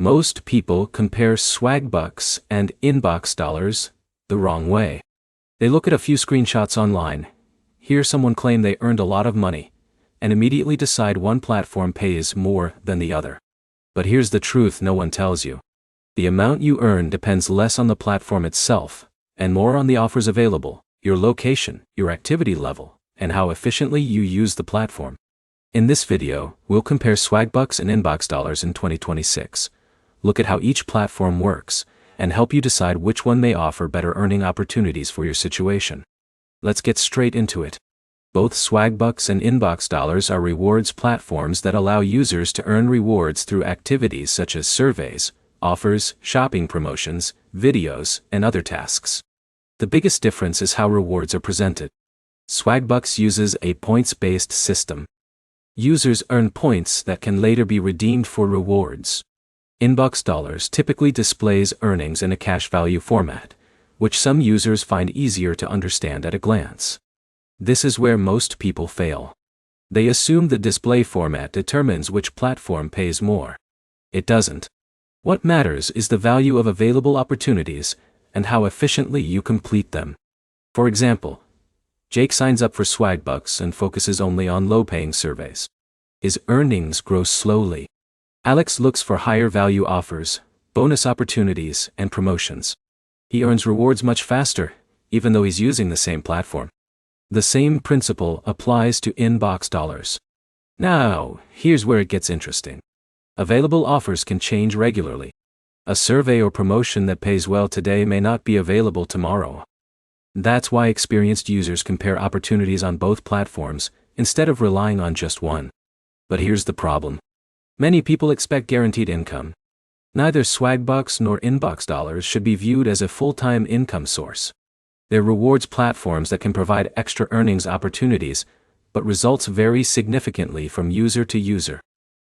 Most people compare Swagbucks and InboxDollars the wrong way. They look at a few screenshots online, hear someone claim they earned a lot of money, and immediately decide one platform pays more than the other. But here's the truth no one tells you. The amount you earn depends less on the platform itself, and more on the offers available, your location, your activity level, and how efficiently you use the platform. In this video, we'll compare Swagbucks and InboxDollars in 2026, look at how each platform works, and help you decide which one may offer better earning opportunities for your situation. Let's get straight into it. Both Swagbucks and InboxDollars are rewards platforms that allow users to earn rewards through activities such as surveys, offers, shopping promotions, videos, and other tasks. The biggest difference is how rewards are presented. Swagbucks uses a points-based system. Users earn points that can later be redeemed for rewards. InboxDollars typically displays earnings in a cash value format, which some users find easier to understand at a glance. This is where most people fail. They assume the display format determines which platform pays more. It doesn't. What matters is the value of available opportunities and how efficiently you complete them. For example, Jake signs up for Swagbucks and focuses only on low-paying surveys. His earnings grow slowly. Alex looks for higher value offers, bonus opportunities, and promotions. He earns rewards much faster, even though he's using the same platform. The same principle applies to InboxDollars. Now, here's where it gets interesting. Available offers can change regularly. A survey or promotion that pays well today may not be available tomorrow. That's why experienced users compare opportunities on both platforms instead of relying on just one. But here's the problem. Many people expect guaranteed income. Neither Swagbucks nor InboxDollars should be viewed as a full-time income source. They're rewards platforms that can provide extra earnings opportunities, but results vary significantly from user to user.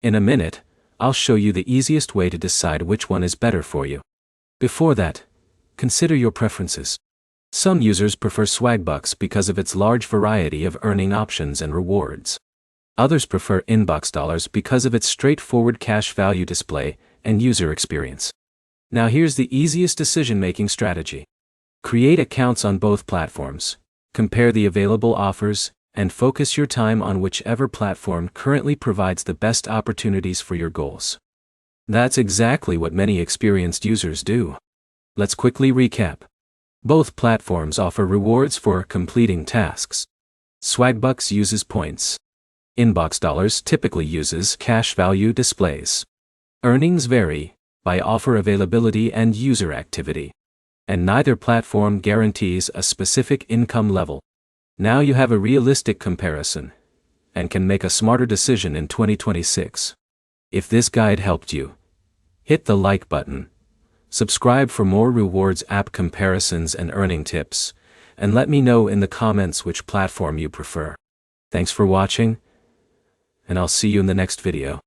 In a minute, I'll show you the easiest way to decide which one is better for you. Before that, consider your preferences. Some users prefer Swagbucks because of its large variety of earning options and rewards. Others prefer InboxDollars because of its straightforward cash value display and user experience. Now here's the easiest decision-making strategy. Create accounts on both platforms, compare the available offers, and focus your time on whichever platform currently provides the best opportunities for your goals. That's exactly what many experienced users do. Let's quickly recap. Both platforms offer rewards for completing tasks. Swagbucks uses points. InboxDollars typically uses cash value displays. Earnings vary by offer availability and user activity, and neither platform guarantees a specific income level. Now you have a realistic comparison and can make a smarter decision in 2026. If this guide helped you, hit the like button, subscribe for more rewards app comparisons and earning tips, and let me know in the comments which platform you prefer. Thanks for watching, and I'll see you in the next video.